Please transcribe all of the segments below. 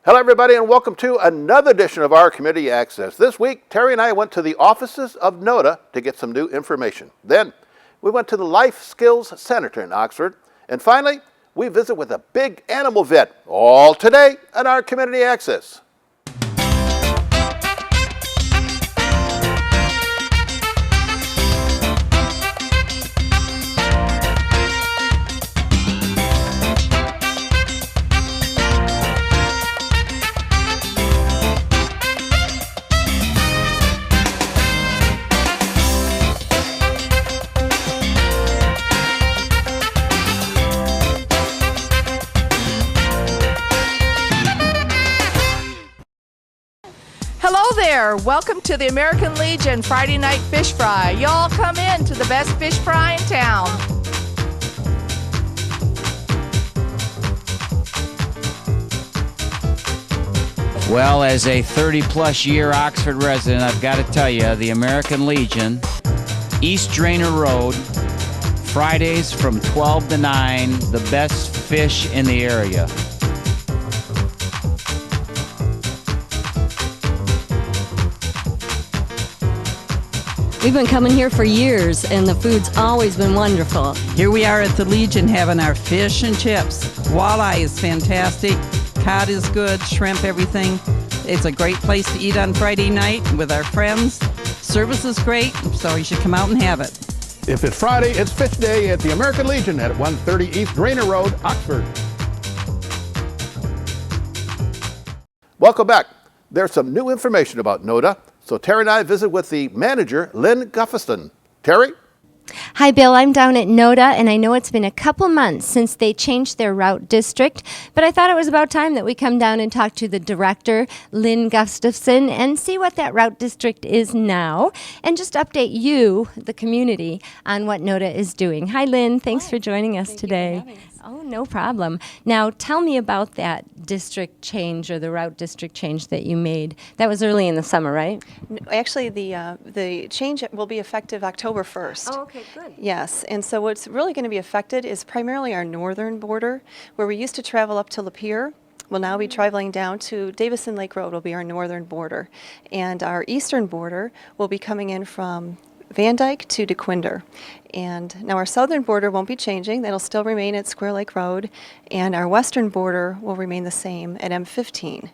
Hello everybody and welcome to another edition of our Community Access. This week, Terry and I went to the offices of NOTA to get some new information. Then, we went to the Life Skills Center in Oxford. And finally, we visit with a big animal vet. All today on our Community Access. Hello there. Welcome to the American Legion Friday Night Fish Fry. Y'all come in to the best fish fry in town. Well, as a 30-plus year Oxford resident, I've got to tell you, the American Legion, East Drainer Road, Fridays from 12 to 9, the best fish in the area. We've been coming here for years, and the food's always been wonderful. Here we are at the Legion having our fish and chips. Walleye is fantastic, cod is good, shrimp, everything. It's a great place to eat on Friday night with our friends. Service is great, so you should come out and have it. If it's Friday, it's Fish Day at the American Legion at 130 East Drainer Road, Oxford. Welcome back. There's some new information about NOTA. So Terry and I visit with the manager, Lynn Gufferson. Terry? Hi, Bill. I'm down at NOTA, and I know it's been a couple months since they changed their route district, but I thought it was about time that we come down and talk to the director, Lynn Gustafson, and see what that route district is now, and just update you, the community, on what NOTA is doing. Hi, Lynn. Thanks for joining us today. Oh, no problem. Now, tell me about that district change or the route district change that you made. That was early in the summer, right? Actually, the change will be effective October 1st. Oh, okay, good. Yes, and so what's really going to be affected is primarily our northern border, where we used to travel up to Lapeer. We'll now be traveling down to Davison Lake Road will be our northern border. And our eastern border will be coming in from Van Dyke to DeQuinder. And now our southern border won't be changing. That'll still remain at Square Lake Road. And our western border will remain the same at M15.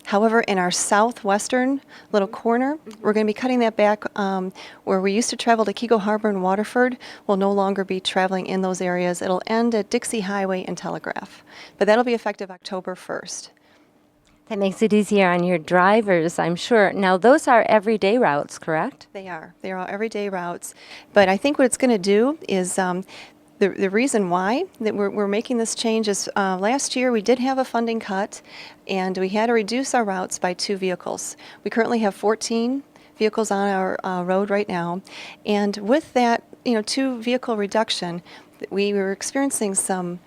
However, in our southwestern little corner, we're going to be cutting that back where we used to travel to Kego Harbor and Waterford. We'll no longer be traveling in those areas. It'll end at Dixie Highway and Telegraph. But that'll be effective October 1st. That makes it easier on your drivers, I'm sure. Now, those are everyday routes, correct? They are. They are all everyday routes. But I think what it's going to do is the reason why that we're making this change is last year we did have a funding cut, and we had to reduce our routes by 2 vehicles. We currently have 14 vehicles on our road right now, and with that 2 vehicle reduction, we were experiencing some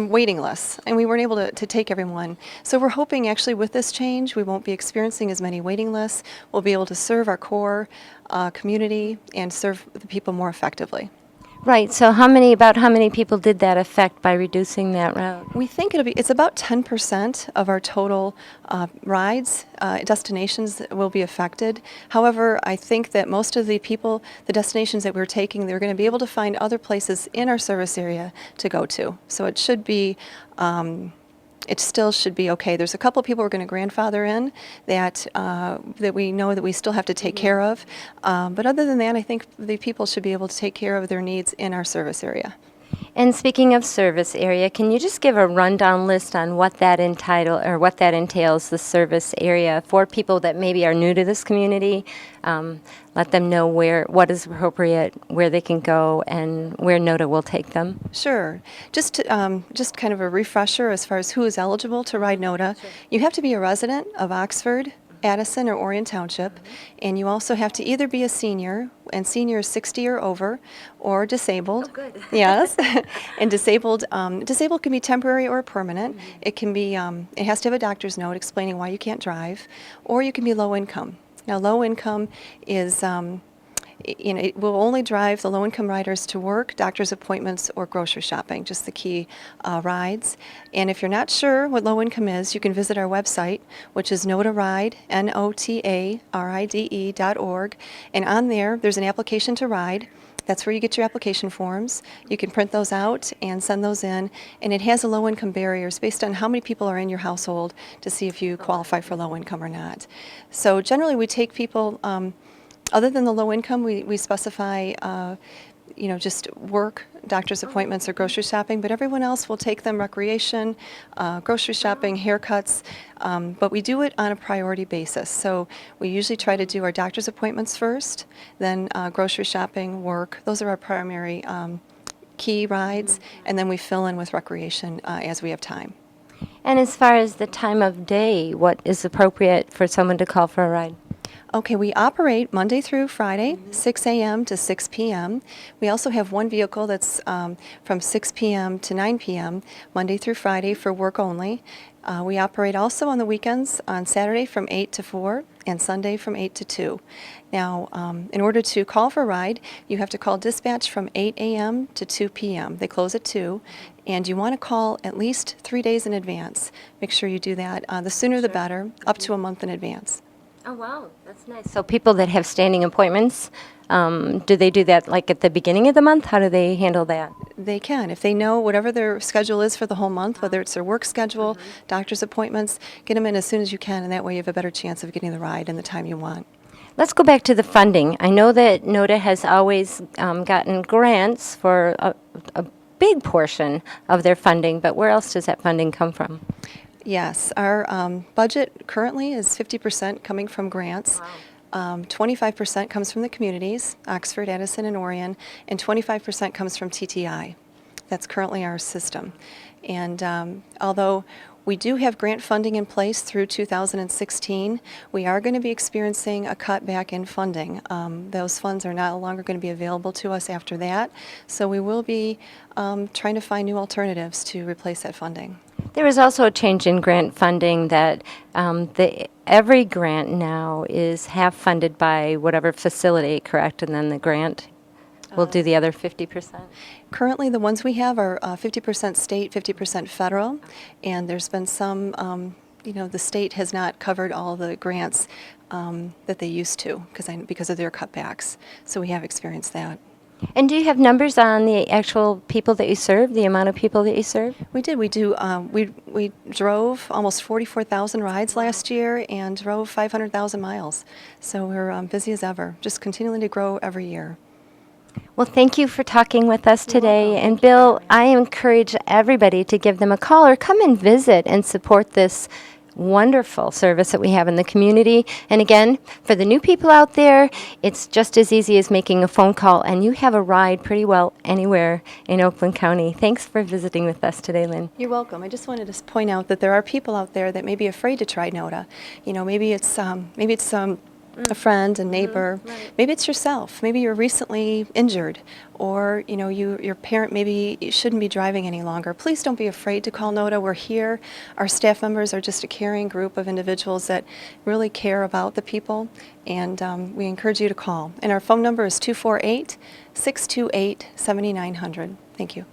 waiting lists, and we weren't able to take everyone. So we're hoping actually with this change we won't be experiencing as many waiting lists. We'll be able to serve our core community and serve the people more effectively. Right, so about how many people did that affect by reducing that route? We think it's about 10% of our total rides, destinations that will be affected. However, I think that most of the people, the destinations that we're taking, they're going to be able to find other places in our service area to go to. So it should be it still should be okay. There's a couple of people we're going to grandfather in that we know that we still have to take care of. But other than that, I think the people should be able to take care of their needs in our service area. And speaking of service area, can you just give a rundown list on what that entails, the service area, for people that maybe are new to this community? Let them know what is appropriate, where they can go, and where NOTA will take them. Sure. Just kind of a refresher as far as who is eligible to ride NOTA. Sure. You have to be a resident of Oxford, Addison, or Orion Township, and you also have to either be a senior, and senior is 60 or over, or disabled. Oh, good. Yes, and disabled can be temporary or permanent. Mm-hmm. It can be, it has to have a doctor's note explaining why you can't drive, or you can be low income. Now, low income is it will only drive the low-income riders to work, doctor's appointments, or grocery shopping, just the key rides. And if you're not sure what low-income is, you can visit our website, which is NOTARIDE, NOTARIDE.org. And on there, there's an application to ride. That's where you get your application forms. You can print those out and send those in. And it has a low-income barriers based on how many people are in your household to see if you qualify for low income or not. So generally we take people, other than the low income, we specify just work, doctor's appointments, or grocery shopping, but everyone else will take them recreation, grocery shopping, haircuts, but we do it on a priority basis. So we usually try to do our doctor's appointments first, then grocery shopping, work. Those are our primary key rides, and then we fill in with recreation as we have time. And as far as the time of day, what is appropriate for someone to call for a ride? Okay, we operate Monday through Friday, 6 a.m. to 6 p.m. We also have one vehicle that's from 6 p.m. to 9 p.m., Monday through Friday for work only. We operate also on the weekends on Saturday from 8 to 4 and Sunday from 8 to 2. Now, in order to call for a ride, you have to call dispatch from 8 a.m. to 2 p.m. They close at 2. And you want to call at least 3 days in advance. Make sure you do that. The sooner the better, up to a month in advance. Oh, wow. That's nice. So people that have standing appointments, do they do that like at the beginning of the month? How do they handle that? They can. If they know whatever their schedule is for the whole month, whether it's their work schedule, doctor's appointments, get them in as soon as you can, and that way you have a better chance of getting the ride in the time you want. Let's go back to the funding. I know that NOTA has always gotten grants for a big portion of their funding, but where else does that funding come from? Yes, our budget currently is 50% coming from grants. 25% comes from the communities, Oxford, Addison, and Orion, and 25% comes from TTI. That's currently our system. And although we do have grant funding in place through 2016, we are going to be experiencing a cutback in funding. Those funds are no longer going to be available to us after that, so we will be trying to find new alternatives to replace that funding. There is also a change in grant funding that every grant now is half funded by whatever facility, correct? And then the grant will do the other 50%? Currently, the ones we have are 50% state, 50% federal, and there's been some, the state has not covered all the grants that they used to because of their cutbacks. So we have experienced that. And do you have numbers on the actual people that you serve, the amount of people that you serve? We did. We do. We drove almost 44,000 rides last year and drove 500,000 miles. So we're busy as ever, just continuing to grow every year. Well, thank you for talking with us today. And Bill, I encourage everybody to give them a call or come and visit and support this wonderful service that we have in the community. And again, for the new people out there, it's just as easy as making a phone call, and you have a ride pretty well anywhere in Oakland County. Thanks for visiting with us today, Lynn. You're welcome. I just wanted to point out that there are people out there that may be afraid to try NOTA. Maybe it's a friend, a neighbor. Right. Maybe it's yourself. Maybe you're recently injured, or your parent maybe shouldn't be driving any longer. Please don't be afraid to call NOTA. We're here. Our staff members are just a caring group of individuals that really care about the people, and we encourage you to call. And our phone number is 248-628-7900. Thank you.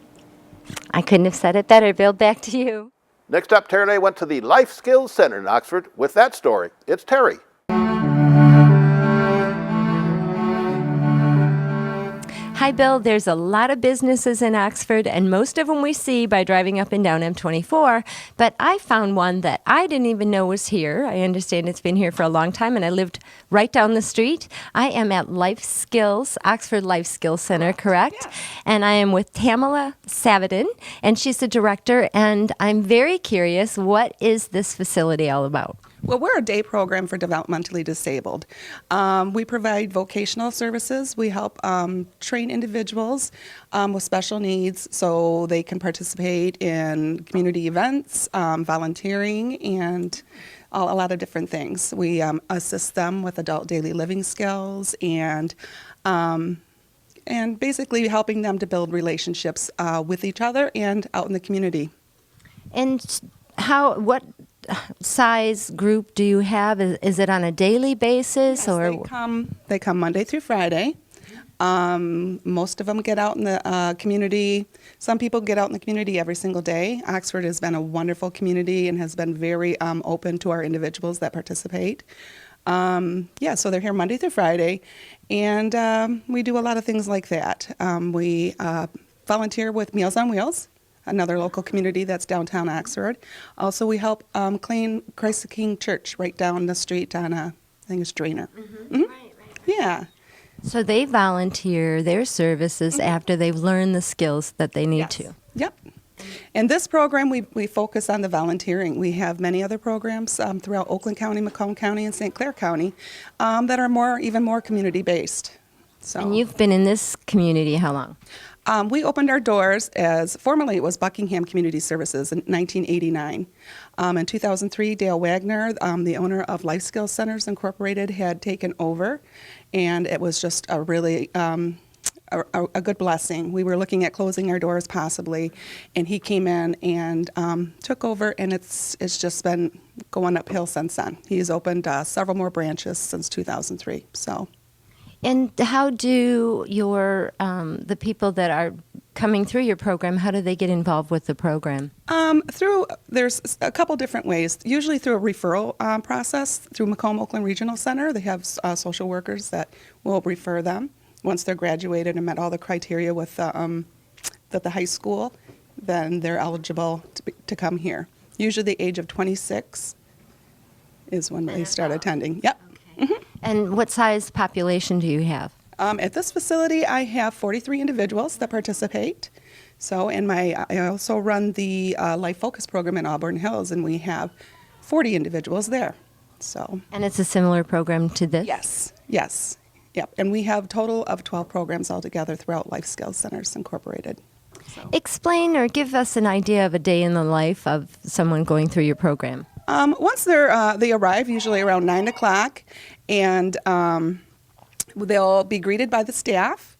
I couldn't have said it better. Bill, back to you. Next up, Terry and I went to the Life Skills Center in Oxford with that story. It's Terry. Hi, Bill. There's a lot of businesses in Oxford, and most of them we see by driving up and down M24, but I found one that I didn't even know was here. I understand it's been here for a long time, and I lived right down the street. I am at Life Skills, Oxford Life Skills Center, correct? Yes. And I am with Tamala Savadin, and she's the director, and I'm very curious, what is this facility all about? Well, we're a day program for developmentally disabled. We provide vocational services. We help train individuals with special needs so they can participate in community events, volunteering, and a lot of different things. We assist them with adult daily living skills and basically helping them to build relationships with each other and out in the community. And what size group do you have? Is it on a daily basis? Yes, or they come Monday through Friday, Most of them get out in the community. Some people get out in the community every single day. Oxford has been a wonderful community and has been very open to our individuals that participate. So they're here Monday through Friday, and we do a lot of things like that. We volunteer with Meals on Wheels, another local community that's downtown Oxford. Also, we help clean Christ the King Church right down the street on, I think it's Drainer. Mm-hmm. Right. Yeah. So they volunteer their services after they've learned the skills that they need Yes. to. Yep. In this program, we focus on the volunteering. We have many other programs throughout Oakland County, Macomb County, and St. Clair County that are even more community-based. So. And you've been in this community how long? We opened our doors as, formerly it was Buckingham Community Services in 1989. In 2003, Dale Wagner, the owner of Life Skills Centers Incorporated, had taken over, and it was just a really a good blessing. We were looking at closing our doors possibly, and he came in and took over, and it's just been going uphill since then. He's opened several more branches since 2003. So. And how do your the people that are coming through your program, how do they get involved with the program? There's a couple different ways. Usually through a referral process through Macomb Oakland Regional Center. They have social workers that will refer them once they're graduated and met all the criteria with the high school. Then they're eligible to come here. Usually the age of 26 is when they start attending. Yep. Okay. Mm-hmm. And what size population do you have? At this facility, I have 43 individuals that participate. So, I also run the Life Focus program in Auburn Hills, and we have 40 individuals there. So. And it's a similar program to this? Yes. Yep. And we have a total of 12 programs altogether throughout Life Skills Centers Incorporated. So. Explain or give us an idea of a day in the life of someone going through your program. Once they arrive, usually around 9 o'clock, and they'll be greeted by the staff.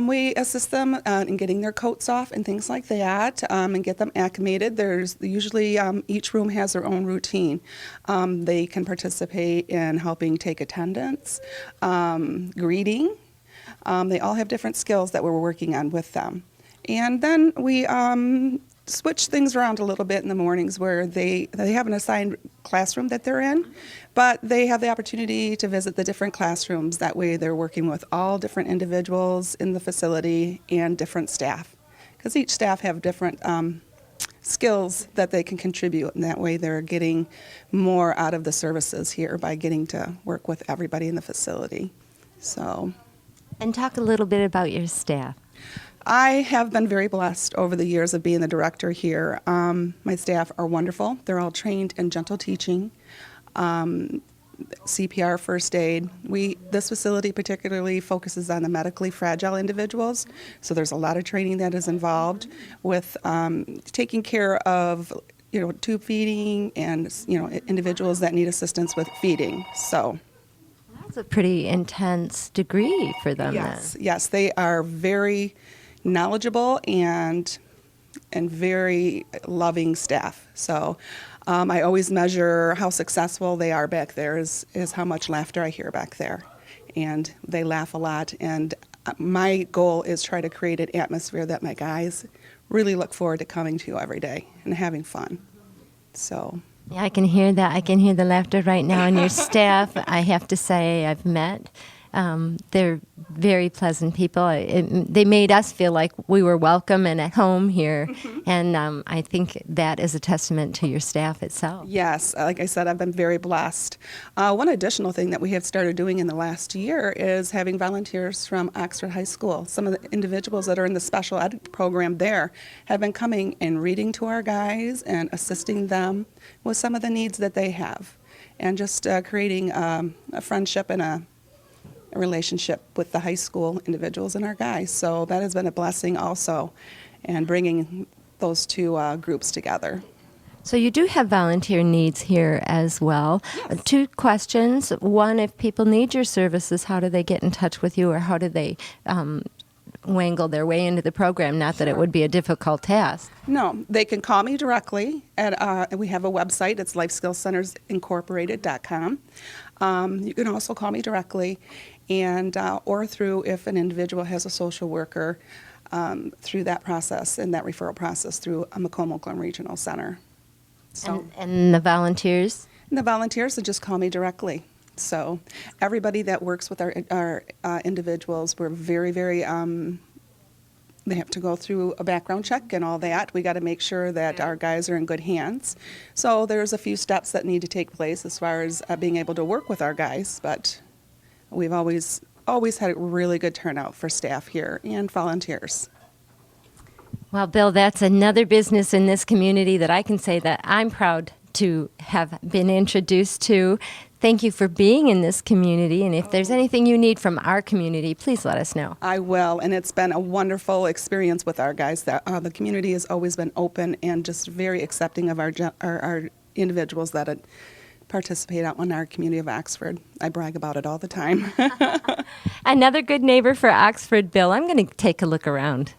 We assist them in getting their coats off and things like that, and get them acclimated. There's usually each room has their own routine. They can participate in helping take attendance, greeting. They all have different skills that we're working on with them. And then we switch things around a little bit in the mornings where they have an assigned classroom that they're in, but they have the opportunity to visit the different classrooms. That way they're working with all different individuals in the facility and different staff, because each staff have different skills that they can contribute, and that way they're getting more out of the services here by getting to work with everybody in the facility. So. And talk a little bit about your staff. I have been very blessed over the years of being the director here. My staff are wonderful. They're all trained in gentle teaching, CPR, first aid. This facility particularly focuses on the medically fragile individuals, so there's a lot of training that is involved with taking care of tube feeding and individuals that need assistance with feeding. So. That's a pretty intense degree for them. Yes, they are very knowledgeable and very loving staff. So I always measure how successful they are back there is how much laughter I hear back there. And they laugh a lot, and my goal is try to create an atmosphere that my guys really look forward to coming to every day and having fun. So. Yeah, I can hear that. I can hear the laughter right now. And your staff, I have to say, I've met. They're very pleasant people. They made us feel like we were welcome and at home here. And I think that is a testament to your staff itself. Yes, like I said, I've been very blessed. One additional thing that we have started doing in the last year is having volunteers from Oxford High School. Some of the individuals that are in the special ed program there have been coming and reading to our guys and assisting them with some of the needs that they have, and just creating a friendship and a relationship with the high school individuals and our guys. So that has been a blessing also, and bringing those two groups together. So you do have volunteer needs here as well. Yes. 2 questions. One, if people need your services, how do they get in touch with you, or how do they wangle their way into the program? Not that it would be a difficult task. No, they can call me directly. We have a website. It's lifeskillscentersincorporated.com. You can also call me directly. and or through if an individual has a social worker through that process and that referral process through a Macomb Glen Regional Center. So, And the volunteers? and the volunteers will just call me directly. So everybody that works with our individuals, we're very, very, they have to go through a background check and all that. We got to make sure that our guys are in good hands. So there's a few steps that need to take place as far as being able to work with our guys, but we've always had a really good turnout for staff here and volunteers. Well, Bill, that's another business in this community that I can say that I'm proud to have been introduced to. Thank you for being in this community, and if there's anything you need from our community, please let us know. I will, and it's been a wonderful experience with our guys. That the community has always been open and just very accepting of our individuals that participate out in our community of Oxford. I brag about it all the time. Another good neighbor for Oxford, Bill. I'm going to take a look around.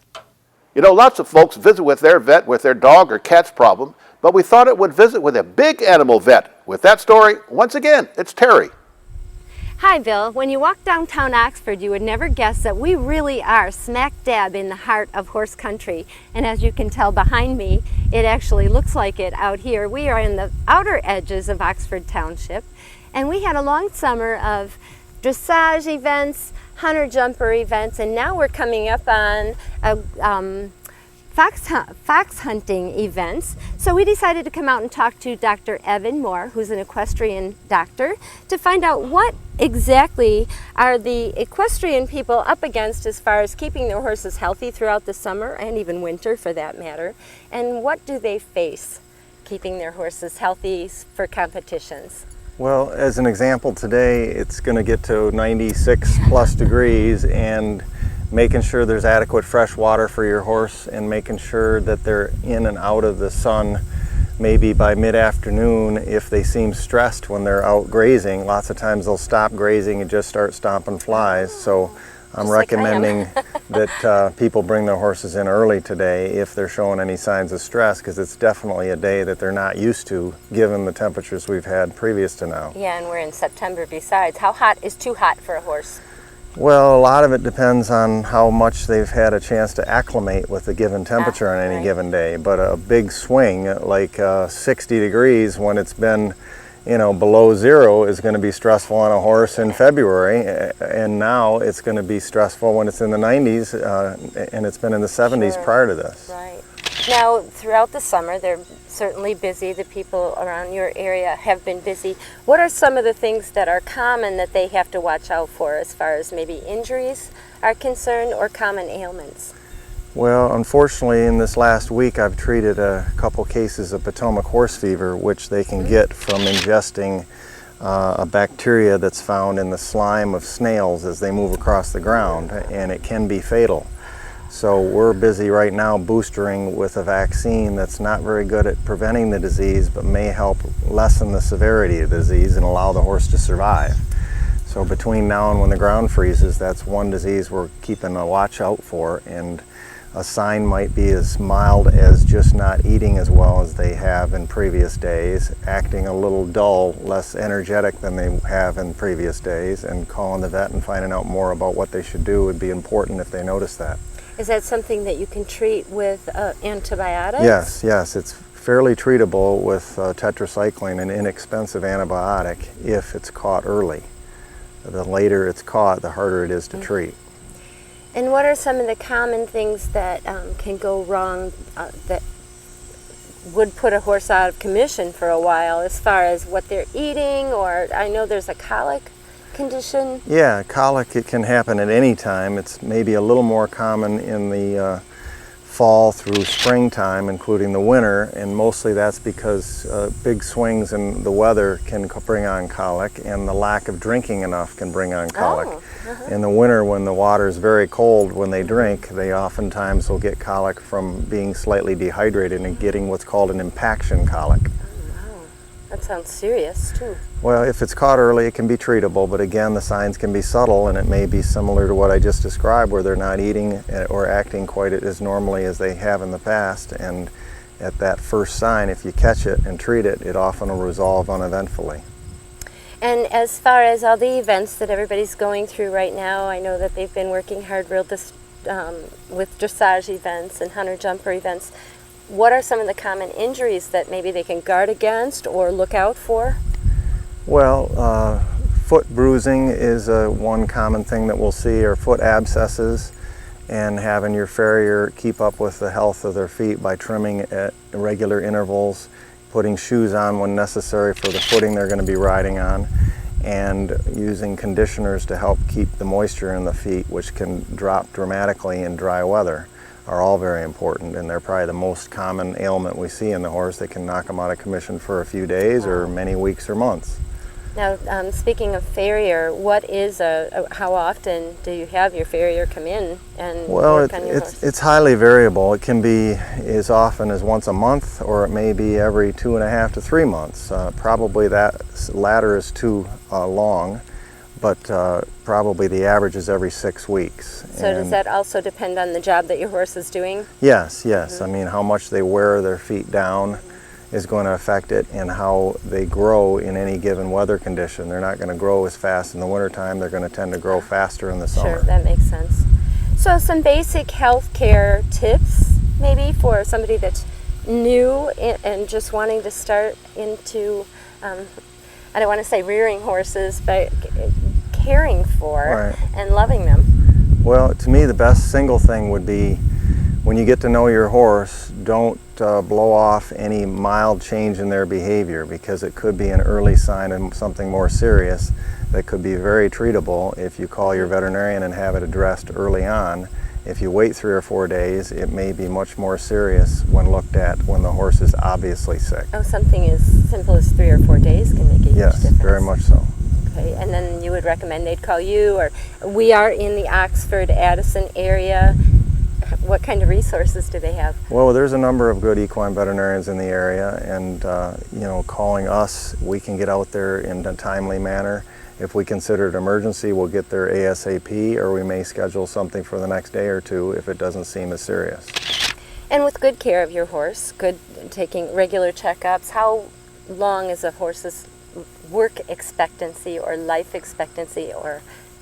You know, lots of folks visit with their vet with their dog or cat's problem, but we thought it would visit with a big animal vet. With that story, once again, it's Terry. Hi, Bill. When you walk downtown Oxford, you would never guess that we really are smack dab in the heart of horse country. And as you can tell behind me, it actually looks like it out here. We are in the outer edges of Oxford Township, and we had a long summer of dressage events, hunter jumper events, and now we're coming up on fox hunting events. So we decided to come out and talk to Dr. Evan Moore, who's an equestrian doctor, to find out what exactly are the equestrian people up against as far as keeping their horses healthy throughout the summer and even winter for that matter, and what do they face keeping their horses healthy for competitions. Well, as an example, today it's going to get to 96 plus degrees, and making sure there's adequate fresh water for your horse and making sure that they're in and out of the sun maybe by mid-afternoon. If they seem stressed when they're out grazing, lots of times they'll stop grazing and just start stomping flies. So I'm recommending that people bring their horses in early today if they're showing any signs of stress, because it's definitely a day that they're not used to given the temperatures we've had previous to now. Yeah, and we're in September besides. How hot is too hot for a horse? Well, a lot of it depends on how much they've had a chance to acclimate with the given temperature on any given day. But a big swing like 60 degrees when it's been, below zero is going to be stressful on a horse in February, and now it's going to be stressful when it's in the 90s and it's been in the 70s prior to this. Right. Now, throughout the summer, they're certainly busy. The people around your area have been busy. What are some of the things that are common that they have to watch out for as far as maybe injuries are concerned or common ailments? Well, unfortunately, in this last week, I've treated a couple cases of Potomac horse fever, which they can get from ingesting a bacteria that's found in the slime of snails as they move across the ground, and it can be fatal. So we're busy right now boostering with a vaccine that's not very good at preventing the disease, but may help lessen the severity of the disease and allow the horse to survive. So between now and when the ground freezes, that's one disease we're keeping a watch out for, and a sign might be as mild as just not eating as well as they have in previous days, acting a little dull, less energetic than they have in previous days, and calling the vet and finding out more about what they should do would be important if they notice that. Is that something that you can treat with antibiotics? Yes, it's fairly treatable with tetracycline, an inexpensive antibiotic, if it's caught early. The later it's caught, the harder it is to treat. And what are some of the common things that can go wrong that would put a horse out of commission for a while as far as what they're eating, or I know there's a colic condition? Yeah, colic, it can happen at any time. It's maybe a little more common in the fall through springtime, including the winter, and mostly that's because big swings in the weather can bring on colic, and the lack of drinking enough can bring on colic. In the winter, when the water is very cold, when they drink, they oftentimes will get colic from being slightly dehydrated and getting what's called an impaction colic. That sounds serious, too. Well, if it's caught early, it can be treatable, but again, the signs can be subtle, and it may be similar to what I just described, where they're not eating or acting quite as normally as they have in the past. And at that first sign, if you catch it and treat it, it often will resolve uneventfully. And as far as all the events that everybody's going through right now, I know that they've been working hard with dressage events and hunter jumper events. What are some of the common injuries that maybe they can guard against or look out for? Well, foot bruising is one common thing that we'll see, or foot abscesses, and having your farrier keep up with the health of their feet by trimming at regular intervals, putting shoes on when necessary for the footing they're going to be riding on, and using conditioners to help keep the moisture in the feet, which can drop dramatically in dry weather, are all very important, and they're probably the most common ailment we see in the horse that can knock them out of commission for a few days or many weeks or months. Now, speaking of farrier, how often do you have your farrier come in and work on your horse? It's highly variable. It can be as often as once a month, or it may be every 2.5 to 3 months. Probably that latter is too long, but probably the average is every 6 weeks. So does that also depend on the job that your horse is doing? Yes, yes. I mean, how much they wear their feet down is going to affect it, and how they grow in any given weather condition. They're not going to grow as fast in the wintertime. They're going to tend to grow faster in the summer. Sure, that makes sense. So some basic health care tips maybe for somebody that's new and just wanting to start into, I don't want to say rearing horses, but caring for and loving them. Well, to me the best single thing would be, when you get to know your horse, don't blow off any mild change in their behavior, because it could be an early sign of something more serious that could be very treatable if you call your veterinarian and have it addressed early on. If you wait 3 or 4 days, it may be much more serious when looked at when the horse is obviously sick. Oh, something as simple as 3 or 4 days can make a huge difference. Yes, very much so. Okay, and then you would recommend they'd call you, or we are in the Oxford, Addison area. What kind of resources do they have? Well, there's a number of good equine veterinarians in the area, and calling us, we can get out there in a timely manner. If we consider it an emergency, we'll get there ASAP, or we may schedule something for the next day or two if it doesn't seem as serious. And with good care of your horse, taking regular checkups, how long is a horse's work expectancy or life expectancy or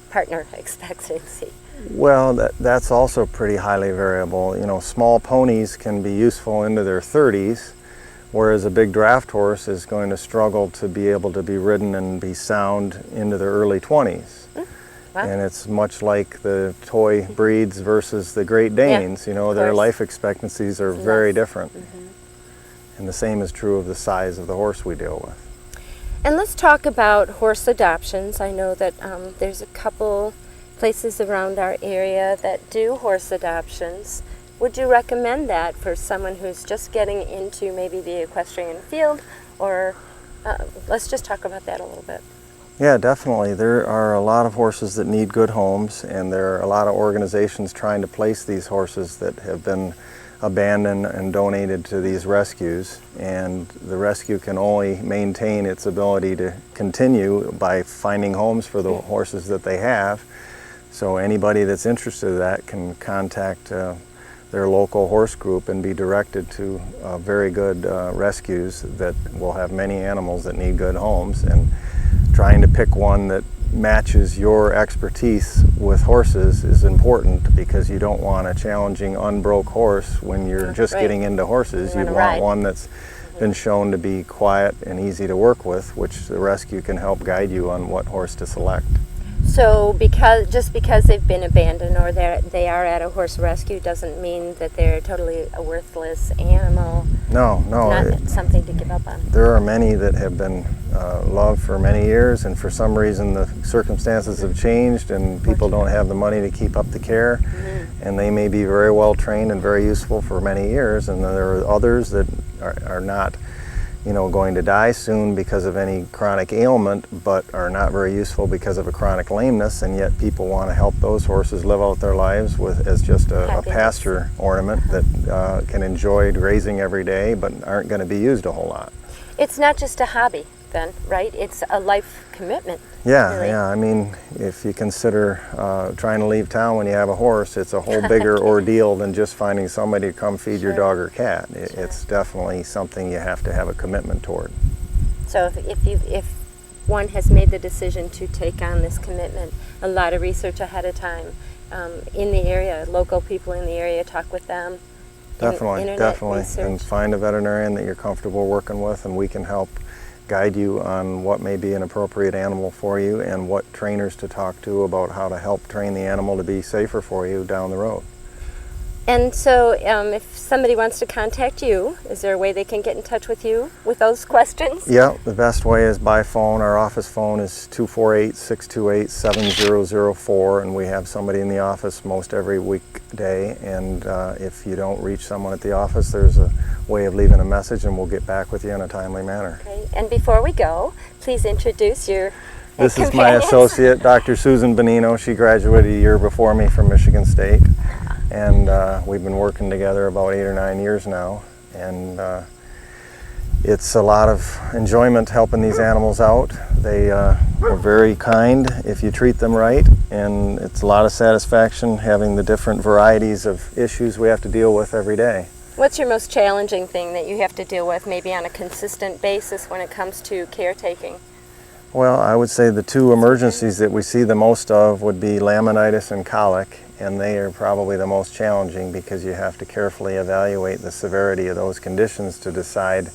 partner expectancy? Well, that's also pretty highly variable. Small ponies can be useful into their 30s, whereas a big draft horse is going to struggle to be able to be ridden and be sound into their early 20s. Wow. And it's much like the toy breeds versus the Great Danes. Their life expectancies are very different. And the same is true of the size of the horse we deal with. And let's talk about horse adoptions. I know that there's a couple places around our area that do horse adoptions. Would you recommend that for someone who's just getting into maybe the equestrian field, or let's just talk about that a little bit. Yeah, definitely. There are a lot of horses that need good homes, and there are a lot of organizations trying to place these horses that have been abandoned and donated to these rescues, and the rescue can only maintain its ability to continue by finding homes for the horses that they have. So anybody that's interested in that can contact their local horse group and be directed to very good rescues that will have many animals that need good homes. And trying to pick one that matches your expertise with horses is important, because you don't want a challenging unbroke horse when you're just getting into horses. You want one that's been shown to be quiet and easy to work with, which the rescue can help guide you on what horse to select. So just because they've been abandoned or they are at a horse rescue doesn't mean that they're totally a worthless animal. No. Not something to give up on. There are many that have been loved for many years, and for some reason the circumstances have changed and people don't have the money to keep up the care. And they may be very well trained and very useful for many years, and there are others that are not going to die soon because of any chronic ailment, but are not very useful because of a chronic lameness, and yet people want to help those horses live out their lives as just a pasture ornament that can enjoy grazing every day, but aren't going to be used a whole lot. It's not just a hobby then, right? It's a life commitment. Yeah, really. yeah. I mean, if you consider trying to leave town when you have a horse, it's a whole bigger ordeal than just finding somebody to come feed your dog or cat. It's definitely something you have to have a commitment toward. So if one has made the decision to take on this commitment. A lot of research ahead of time in the area, local people in the area, talk with them. Definitely, definitely. Research. And find a veterinarian that you're comfortable working with, and we can help guide you on what may be an appropriate animal for you and what trainers to talk to about how to help train the animal to be safer for you down the road. And so if somebody wants to contact you, is there a way they can get in touch with you with those questions? Yeah, the best way is by phone. Our office phone is 248-628-7004, and we have somebody in the office most every weekday. And if you don't reach someone at the office, there's a way of leaving a message, and we'll get back with you in a timely manner. Okay. And before we go, please introduce your This is my associate, Dr. Susan Bonino. She graduated a year before me from Michigan State. And we've been working together about 8 or 9 years now, and it's a lot of enjoyment helping these animals out. They are very kind if you treat them right, and it's a lot of satisfaction having the different varieties of issues we have to deal with every day. What's your most challenging thing that you have to deal with, maybe on a consistent basis when it comes to caretaking? Well, I would say the two emergencies that we see the most of would be laminitis and colic, and they are probably the most challenging because you have to carefully evaluate the severity of those conditions to decide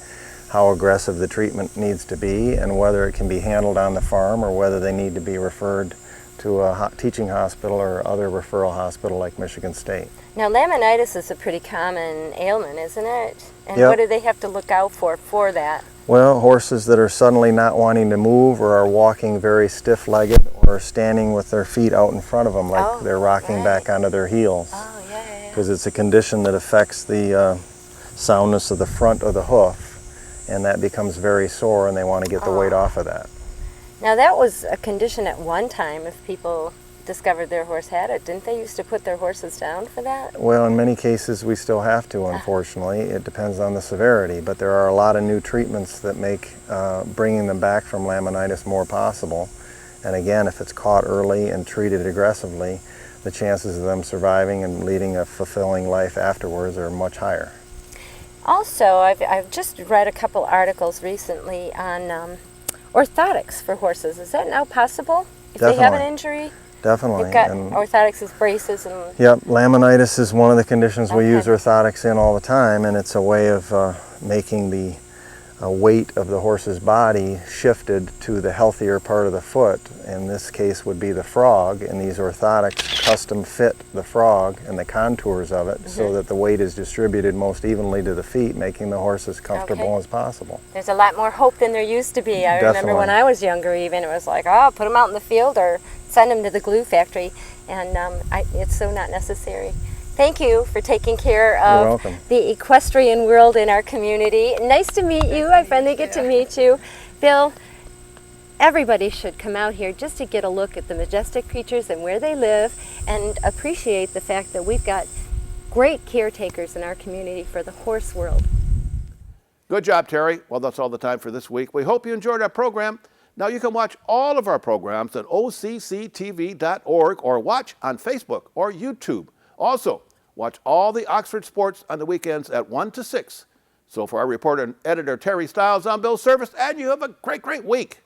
how aggressive the treatment needs to be and whether it can be handled on the farm or whether they need to be referred to a teaching hospital or other referral hospital like Michigan State. Now, laminitis is a pretty common ailment, isn't it? And Yep. what do they have to look out for that? Well, horses that are suddenly not wanting to move or are walking very stiff-legged or standing with their feet out in front of them like they're rocking back onto their heels. Oh, yeah. Because it's a condition that affects the soundness of the front of the hoof, and that becomes very sore, and they want to get the weight off of that. Now, that was a condition at one time if people discovered their horse had it. Didn't they used to put their horses down for that? Well, in many cases we still have to, unfortunately. It depends on the severity, but there are a lot of new treatments that make bringing them back from laminitis more possible. And again, if it's caught early and treated aggressively, the chances of them surviving and leading a fulfilling life afterwards are much higher. Also, I've just read a couple articles recently on orthotics for horses. Is that now possible? If they have an injury? Definitely. They've got orthotics as braces and... Yep, laminitis is one of the conditions we use orthotics in all the time, and it's a way of making the weight of the horse's body shifted to the healthier part of the foot. In this case would be the frog, and these orthotics custom fit the frog and the contours of it so that the weight is distributed most evenly to the feet, making the horse as comfortable as possible. There's a lot more hope than there used to be. I remember when I was younger even, it was like, oh, put them out in the field or send them to the glue factory, and it's so not necessary. Thank you for taking care of the equestrian world in our community. Nice to meet you. I finally get to meet you. Bill, everybody should come out here just to get a look at the majestic creatures and where they live and appreciate the fact that we've got great caretakers in our community for the horse world. Good job, Terry. Well, that's all the time for this week. We hope you enjoyed our program. Now you can watch all of our programs at OCCTV.org or watch on Facebook or YouTube. Also, watch all the Oxford sports on the weekends at 1 to 6. So for our reporter and editor, Terry Stiles, I'm Bill Service, and you have a great, great week.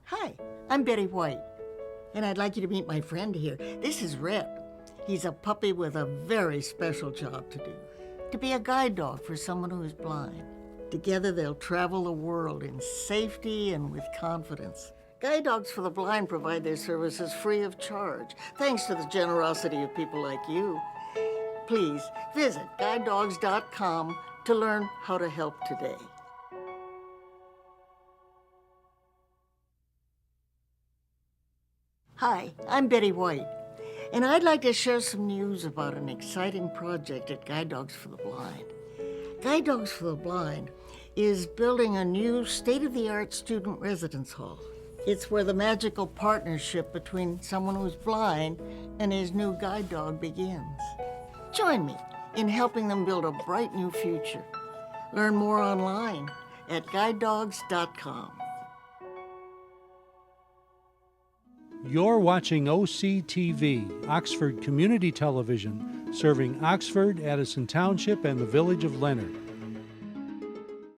Hi, I'm Betty White. And I'd like you to meet my friend here. This is Red. He's a puppy with a very special job to do. To be a guide dog for someone who is blind. Together they'll travel the world in safety and with confidence. Guide dogs for the blind provide their services free of charge, thanks to the generosity of people like you. Please visit guidedogs.com to learn how to help today. Hi, I'm Betty White, and I'd like to share some news about an exciting project at Guide Dogs for the Blind. Guide Dogs for the Blind is building a new state-of-the-art student residence hall. It's where the magical partnership between someone who's blind and his new guide dog begins. Join me in helping them build a bright new future. Learn more online at guidedogs.com. You're watching OCTV, Oxford Community Television, serving Oxford, Addison Township, and the village of Leonard.